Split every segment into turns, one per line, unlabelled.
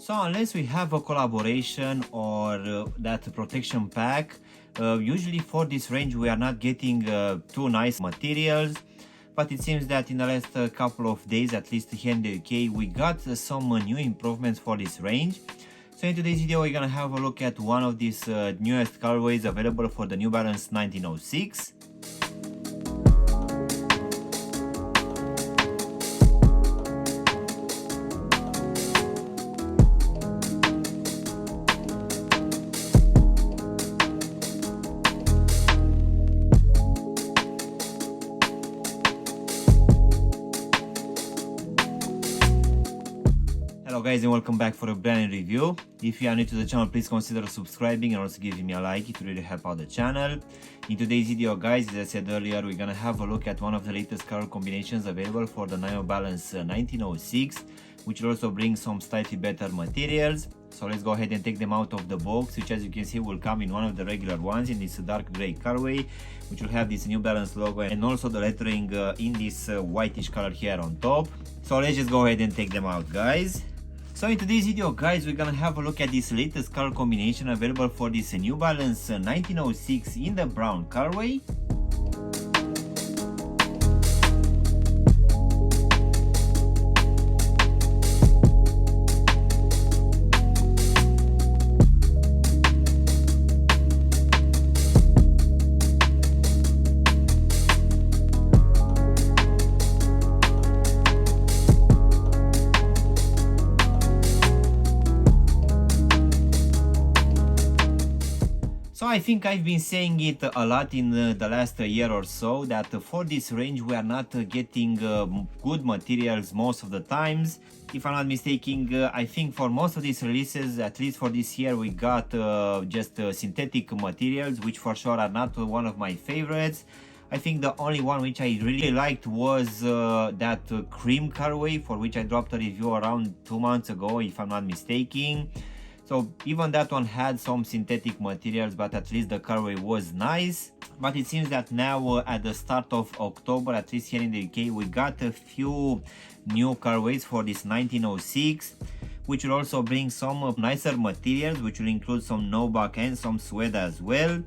So unless we have a collaboration or that protection pack, usually for this range we are not getting too nice materials. But it seems that in the last couple of days, at least here in the UK, we got some new improvements for this range. So in today's video, we're gonna have a look at one of these newest colorways available for the New Balance 1906. Hello guys, and welcome back for a brand new review. If you are new to the channel, please consider subscribing and also giving me a like. It will really help out the channel. In today's video guys, as I said earlier, we're gonna have a look at one of the latest color combinations available for the New Balance 1906, which will also bring some slightly better materials. So let's go ahead and take them out of the box, which as you can see will come in one of the regular ones in this dark gray colorway, which will have this New Balance logo and also the lettering in this whitish color here on top. So let's just go ahead and take them out guys. So in today's video guys, we're gonna have a look at this latest color combination available for this New Balance 1906 in the brown colorway. So I think I've been saying it a lot in the last year or so that for this range we are not getting good materials most of the times. If I'm not mistaken, I think for most of these releases, at least for this year, we got just synthetic materials, which for sure are not one of my favorites. I think the only one which I really liked was that cream colorway, for which I dropped a review around 2 months ago, if I'm not mistaken. So even that one had some synthetic materials, but at least the colorway was nice. But it seems that now at the start of October, at least here in the UK, we got a few new colorways for this 1906, which will also bring some nicer materials, which will include some nubuck and some suede as well.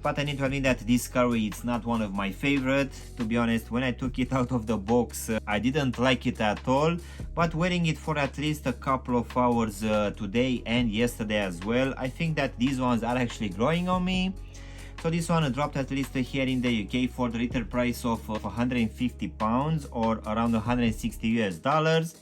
But I need to admit that this colorway is not one of my favorite. To be honest, when I took it out of the box, I didn't like it at all. But wearing it for at least a couple of hours today and yesterday as well, I think that these ones are actually growing on me. So this one dropped at least here in the UK for the retail price of £150 or around 160 US dollars.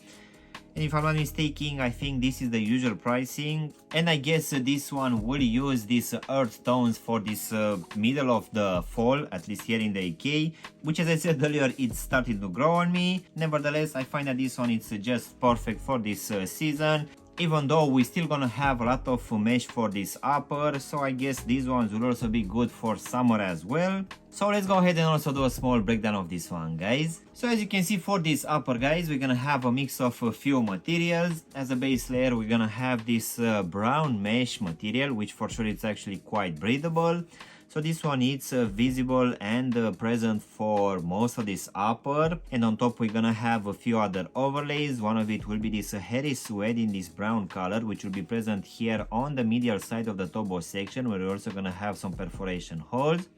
And if I'm not mistaken, I think this is the usual pricing. And I guess this one will use these earth tones for this middle of the fall, at least here in the UK, which as I said earlier, it's starting to grow on me. Nevertheless, I find that this one is just perfect for this season. Even though we're still gonna have a lot of mesh for this upper, so I guess these ones will also be good for summer as well. So let's go ahead and also do a small breakdown of this one guys. So as you can see for this upper guys, we're gonna have a mix of a few materials. As a base layer we're gonna have this brown mesh material, which for sure it's actually quite breathable. So this one is visible and present for most of this upper, and on top we're gonna have a few other overlays. One of it will be this hairy suede in this brown color, which will be present here on the medial side of the tobo section, where we're also gonna have some perforation holes.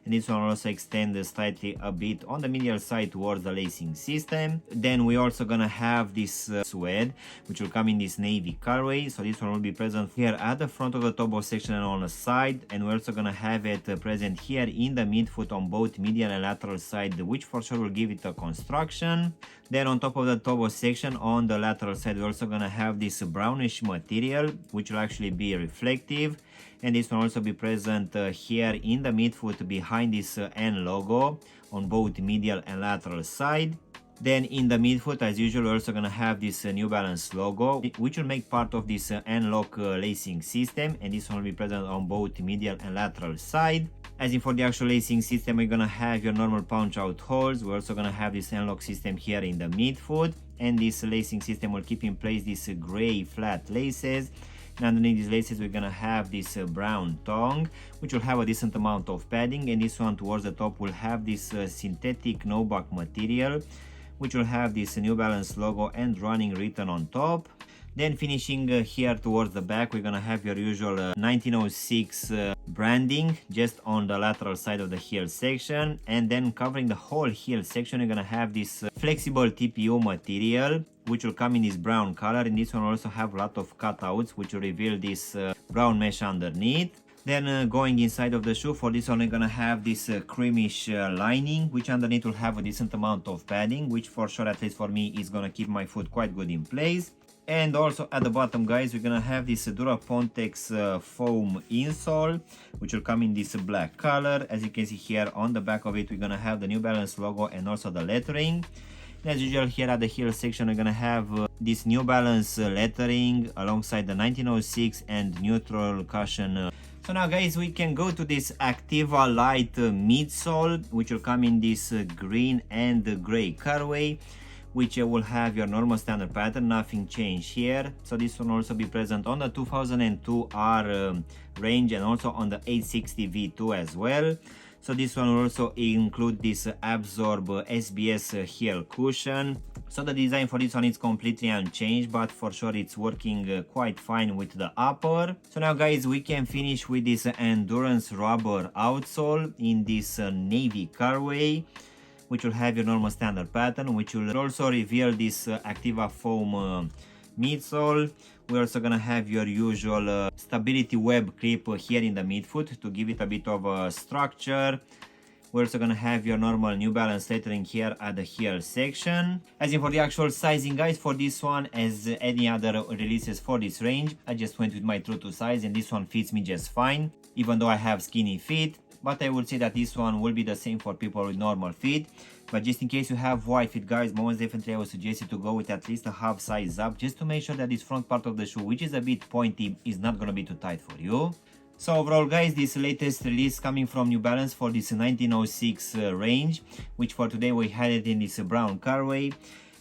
And this one will also extend slightly a bit on the medial side towards the lacing system. Then we're also gonna have this suede, which will come in this navy colorway. So this one will be present here at the front of the tobo section and on the side, and we're also gonna have it present here in the midfoot on both medial and lateral side, which for sure will give it a construction. Then on top of the tobo section on the lateral side, we're also gonna have this brownish material, which will actually be reflective. And this will also be present here in the midfoot behind this N logo on both medial and lateral side. Then in the midfoot, as usual, we're also gonna have this New Balance logo, which will make part of this N-lock lacing system, and this one will be present on both medial and lateral side. As in for the actual lacing system, we're gonna have your normal punch out holes. We're also gonna have this N-lock system here in the midfoot, and this lacing system will keep in place these gray flat laces. And underneath these laces we're gonna have this brown tongue, which will have a decent amount of padding, and this one towards the top will have this synthetic nubuck material, which will have this New Balance logo and running written on top. Then finishing here towards the back, we're gonna have your usual 1906 branding just on the lateral side of the heel section, and then covering the whole heel section, you're gonna have this flexible TPU material, which will come in this brown color, and this one will also have a lot of cutouts which will reveal this brown mesh underneath. Then going inside of the shoe, for this one we're gonna have this creamish lining, which underneath will have a decent amount of padding, which for sure, at least for me, is gonna keep my foot quite good in place. And also at the bottom, guys, we're gonna have this Durapontex foam insole, which will come in this black color. As you can see here on the back of it, we're gonna have the New Balance logo and also the lettering. And as usual, here at the heel section, we're gonna have this New Balance lettering alongside the 1906 and neutral cushion. So now, guys, we can go to this Activa Light midsole, which will come in this green and gray colorway, which will have your normal standard pattern, nothing changed here. So this will also be present on the 2002R range and also on the 860 V2 as well. So this one will also include this Absorb SBS heel cushion. So the design for this one is completely unchanged, but for sure it's working quite fine with the upper. So now, guys, we can finish with this Endurance rubber outsole in this navy colorway, which will have your normal standard pattern, which will also reveal this Activa foam midsole. We're also gonna have your usual stability web clip here in the midfoot to give it a bit of structure. We're also gonna have your normal New Balance lettering here at the heel section. As in for the actual sizing, guys, for this one, as any other releases for this range, I just went with my true to size, and this one fits me just fine, even though I have skinny feet. But I would say that this one will be the same for people with normal feet. But just in case you have wide feet, guys, most definitely I would suggest you to go with at least a half size up, just to make sure that this front part of the shoe, which is a bit pointy, is not gonna be too tight for you. So overall, guys, this latest release coming from New Balance for this 1906 range, which for today we had it in this brown colorway.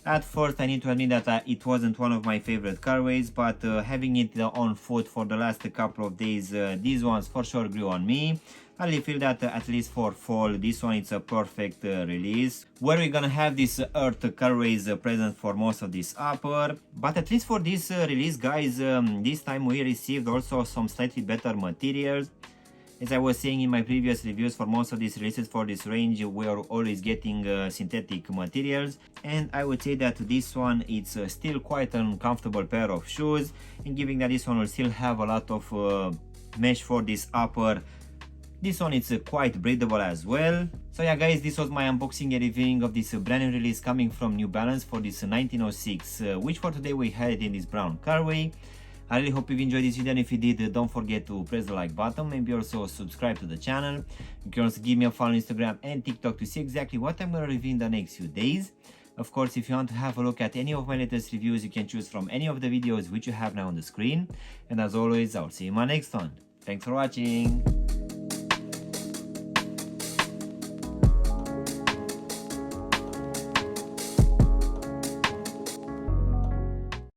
At first, I need to admit that it wasn't one of my favorite colorways, but having it on foot for the last couple of days, these ones for sure grew on me. I really feel that at least for fall, this one is a perfect release, where we're gonna have this earth colorways present for most of this upper. But at least for this release, guys, this time we received also some slightly better materials. As I was saying in my previous reviews, for most of these releases for this range, we are always getting synthetic materials, and I would say that this one, it's still quite an uncomfortable pair of shoes, and given that this one will still have a lot of mesh for this upper, this one is quite breathable as well. So yeah, guys, this was my unboxing and reviewing of this brand new release coming from New Balance for this 1906, which for today we had it in this brown colorway. I really hope you've enjoyed this video, and if you did, don't forget to press the like button, maybe also subscribe to the channel. You can also give me a follow on Instagram and TikTok to see exactly what I'm going to review in the next few days. Of course, if you want to have a look at any of my latest reviews, you can choose from any of the videos which you have now on the screen. And as always, I'll see you in my next one. Thanks for watching.